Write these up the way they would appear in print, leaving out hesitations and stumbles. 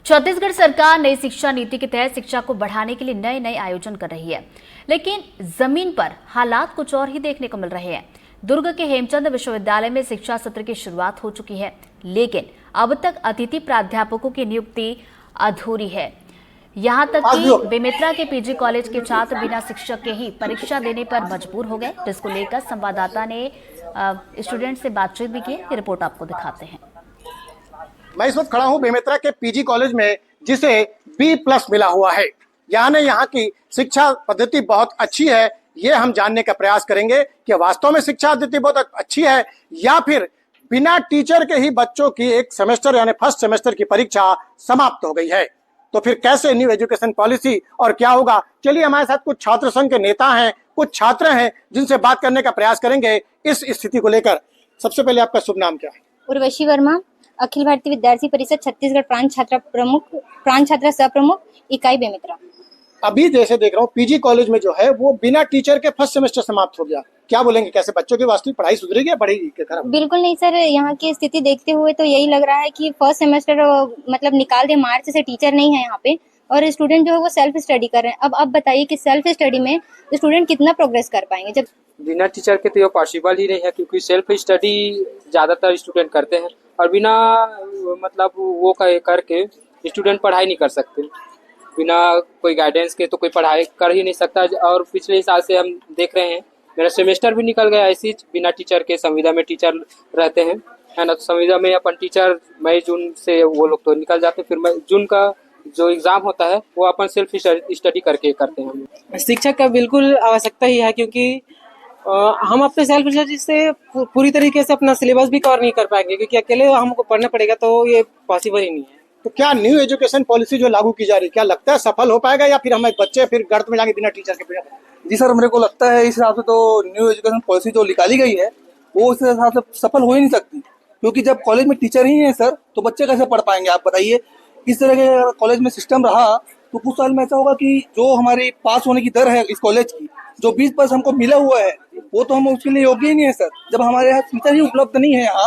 छत्तीसगढ़ सरकार नई शिक्षा नीति के तहत शिक्षा को बढ़ाने के लिए नए नए आयोजन कर रही है, लेकिन जमीन पर हालात कुछ और ही देखने को मिल रहे हैं। दुर्ग के हेमचंद विश्वविद्यालय में शिक्षा सत्र की शुरुआत हो चुकी है, लेकिन अब तक अतिथि प्राध्यापकों की नियुक्ति अधूरी है। यहाँ तक कि बेमेतरा के पीजी कॉलेज के छात्र बिना शिक्षक के ही परीक्षा देने पर मजबूर हो गए, जिसको लेकर संवाददाता ने स्टूडेंट से बातचीत भी की। ये रिपोर्ट आपको दिखाते हैं। मैं इस वक्त खड़ा हूं बेमेतरा के पीजी कॉलेज में, जिसे B+ मिला हुआ है। यानी यहाँ की शिक्षा पद्धति बहुत अच्छी है। ये हम जानने का प्रयास करेंगे कि वास्तव में शिक्षा पद्धति बहुत अच्छी है या फिर बिना टीचर के ही बच्चों की एक सेमेस्टर यानी फर्स्ट सेमेस्टर की परीक्षा समाप्त हो गई है। तो फिर कैसे न्यू एजुकेशन पॉलिसी और क्या होगा? चलिए, हमारे साथ कुछ छात्र संघ के नेता हैं, कुछ छात्र हैं, जिनसे बात करने का प्रयास करेंगे इस स्थिति को लेकर। सबसे पहले आपका शुभ नाम क्या है? उर्वशी वर्मा, अखिल भारतीय विद्यार्थी परिषद छत्तीसगढ़ प्रांत छात्रा सह प्रमुख, इकाई बेमेतरा। अभी जैसे देख रहा हूँ पीजी कॉलेज में जो है वो बिना टीचर के फर्स्ट सेमेस्टर समाप्त हो गया। क्या बोलेंगे, कैसे बच्चों की वास्तविक पढ़ाई सुधरेगी या बढ़ेगी क्या खराब? बिल्कुल नहीं सर, यहाँ की स्थिति देखते हुए तो यही लग रहा है कि फर्स्ट सेमेस्टर मतलब निकाल दे। मार्च से टीचर नहीं है यहाँ पे और स्टूडेंट जो है वो सेल्फ स्टडी कर रहे हैं। अब आप बताइए कि सेल्फ स्टडी में स्टूडेंट कितना प्रोग्रेस कर पाएंगे जब बिना टीचर के? तो ये पॉसिबल ही नहीं है, क्योंकि सेल्फ स्टडी ज्यादातर स्टूडेंट करते हैं और बिना मतलब वो करके स्टूडेंट पढ़ाई नहीं कर सकते। बिना कोई गाइडेंस के तो कोई पढ़ाई कर ही नहीं सकता। और पिछले साल से हम देख रहे हैं, मेरा सेमेस्टर भी निकल गया ऐसे ही बिना टीचर के। संविदा में टीचर रहते हैं, है ना, तो संविदा में अपन टीचर मई जून से वो लोग तो निकल जाते, फिर जून का जो एग्जाम होता है वो अपन सेल्फ स्टडी करके करते हैं। शिक्षक का बिल्कुल आवश्यकता ही है, क्योंकि हम अपने सेल्फ स्टडी से पूरी तरीके से अपना सिलेबस भी कवर नहीं कर पाएंगे, क्योंकि अकेले हमको पढ़ना पड़ेगा, तो ये पॉसिबल ही नहीं है। तो क्या न्यू एजुकेशन पॉलिसी जो लागू की जा रही है, क्या लगता है सफल हो पाएगा या फिर हमारे बच्चे फिर गर्त में जाएंगे बिना टीचर के? जी सर, मेरे को लगता है इस हिसाब से तो न्यू एजुकेशन पॉलिसी जो निकाली गई है वो उस हिसाब से सफल हो ही नहीं सकती, क्योंकि जब कॉलेज में टीचर ही है सर तो बच्चे कैसे पढ़ पाएंगे? आप बताइए। इस तरह के कॉलेज में सिस्टम रहा तो कुछ साल में ऐसा होगा कि जो हमारी पास होने की दर है इस कॉलेज की, जो 20% हमको मिला हुआ है, वो तो हम उसके लिए योग्य ही नहीं है सर, जब हमारे यहाँ टीचर ही उपलब्ध नहीं है यहाँ।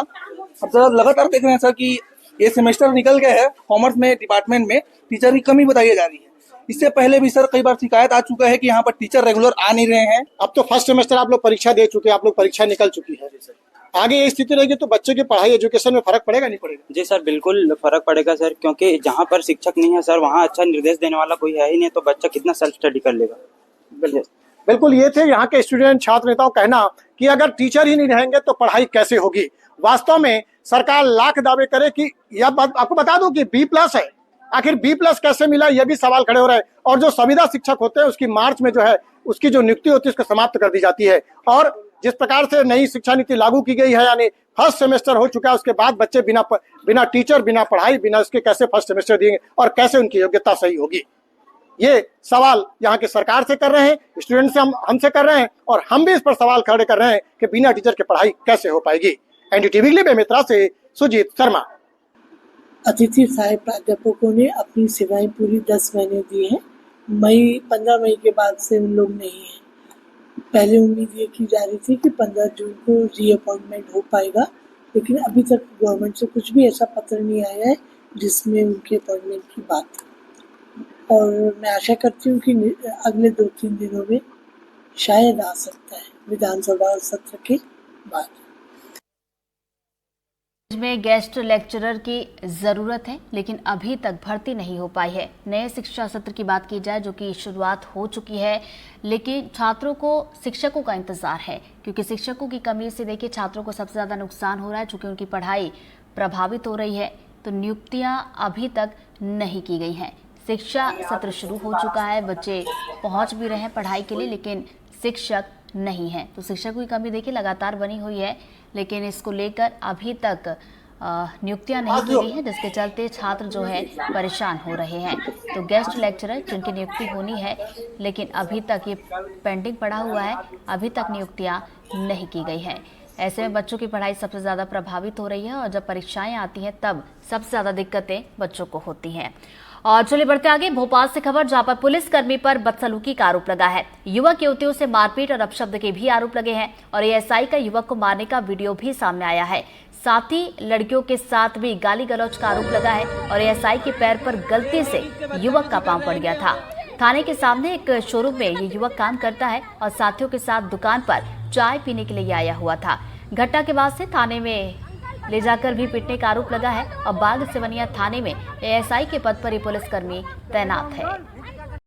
अब जरा लगातार देख रहे हैं सर कि ये सेमेस्टर निकल गया है, कॉमर्स में डिपार्टमेंट में टीचर की कमी बताई जा रही है। इससे पहले भी सर कई बार शिकायत आ चुका है कि यहाँ पर टीचर रेगुलर आ नहीं रहे हैं। अब तो फर्स्ट सेमेस्टर आप लोग परीक्षा दे चुके हैं, आप लोग परीक्षा निकल चुकी है। आगे ये स्थिति रहेगी तो बच्चों की पढ़ाई एजुकेशन में फर्क पड़ेगा नहीं पड़ेगा? जी सर, बिल्कुल फर्क पड़ेगा सर, क्योंकि जहाँ पर शिक्षक नहीं है सर वहाँ अच्छा निर्देश देने वाला कोई है ही नहीं, तो बच्चा कितना सेल्फ स्टडी कर लेगा। बिल्कुल, ये थे यहाँ के स्टूडेंट छात्र नेताओं कहना कि अगर टीचर ही नहीं रहेंगे तो पढ़ाई कैसे होगी। वास्तव में सरकार लाख दावे करे कि यह बात आपको बता दूं कि B+ है, आखिर B+ कैसे मिला, यह भी सवाल खड़े हो रहे हैं। और जो संविदा शिक्षक होते हैं उसकी मार्च में जो है उसकी जो नियुक्ति होती है उसको समाप्त कर दी जाती है। और जिस प्रकार से नई शिक्षा नीति लागू की गई है, यानी फर्स्ट सेमेस्टर हो चुका है, उसके बाद बच्चे बिना टीचर, बिना पढ़ाई, बिना उसके कैसे फर्स्ट सेमेस्टर देंगे और कैसे उनकी योग्यता सही होगी? ये सवाल यहाँ की सरकार से कर रहे हैं, स्टूडेंट से हमसे कर रहे हैं और हम भी इस पर सवाल खड़े कर रहे हैं कि बिना टीचर के पढ़ाई कैसे हो पाएगी। NDTV के लिए बेमेतरा से सुजीत शर्मा। अतिथि सहायक प्राध्यापकों ने अपनी सेवाएं पूरी 10 महीने दी हैं। 15 मई के बाद से उन लोग नहीं है। पहले उम्मीद ये की जा रही थी कि 15 जून को रीअपॉइंटमेंट हो पाएगा, लेकिन अभी तक गवर्नमेंट से कुछ भी ऐसा पत्र नहीं आया है जिसमें उनके अपॉइंटमेंट की बात। और मैं आशा करती हूँ कि अगले 2-3 दिनों में शायद आ सकता है, विधानसभा सत्र के बाद। में गेस्ट लेक्चरर की ज़रूरत है, लेकिन अभी तक भर्ती नहीं हो पाई है। नए शिक्षा सत्र की बात की जाए जो कि शुरुआत हो चुकी है, लेकिन छात्रों को शिक्षकों का इंतज़ार है, क्योंकि शिक्षकों की कमी से देखिए छात्रों को सबसे ज़्यादा नुकसान हो रहा है, चूँकि उनकी पढ़ाई प्रभावित हो रही है। तो नियुक्तियाँ अभी तक नहीं की गई हैं। शिक्षा सत्र शुरू हो चुका है, बच्चे पहुँच भी रहे हैं पढ़ाई के लिए, लेकिन शिक्षक नहीं है। तो शिक्षकों की कमी देखिए लगातार बनी हुई है, लेकिन इसको लेकर अभी तक नियुक्तियां नहीं की गई हैं, जिसके चलते छात्र जो है परेशान हो रहे हैं। तो गेस्ट लेक्चरर जिनकी नियुक्ति होनी है, लेकिन अभी तक ये पेंडिंग पड़ा हुआ है, अभी तक नियुक्तियां नहीं की गई हैं। ऐसे में बच्चों की पढ़ाई सबसे ज़्यादा प्रभावित हो रही है और जब परीक्षाएं आती हैं तब सबसे ज़्यादा दिक्कतें बच्चों को होती हैं। और चलिए बढ़ते आगे, भोपाल से खबर जहां पर पुलिसकर्मी पर बदसलूकी का आरोप लगा है। युवक युवतियों से मारपीट और अपशब्द के भी आरोप लगे हैं और एएसआई का युवक को मारने का वीडियो भी सामने आया है। साथ ही लड़कियों के साथ भी गाली गलौज का आरोप लगा है और एएसआई के पैर पर गलती से युवक का पांव पड़ गया था। थाने के सामने एक शोरूम में ये युवक काम करता है और साथियों के साथ दुकान पर चाय पीने के लिए आया हुआ था। घटना के बाद से थाने में ले जाकर भी पीटने का आरोप लगा है और बाग सिवनिया थाने में एएसआई के पद पर ये पुलिसकर्मी तैनात है।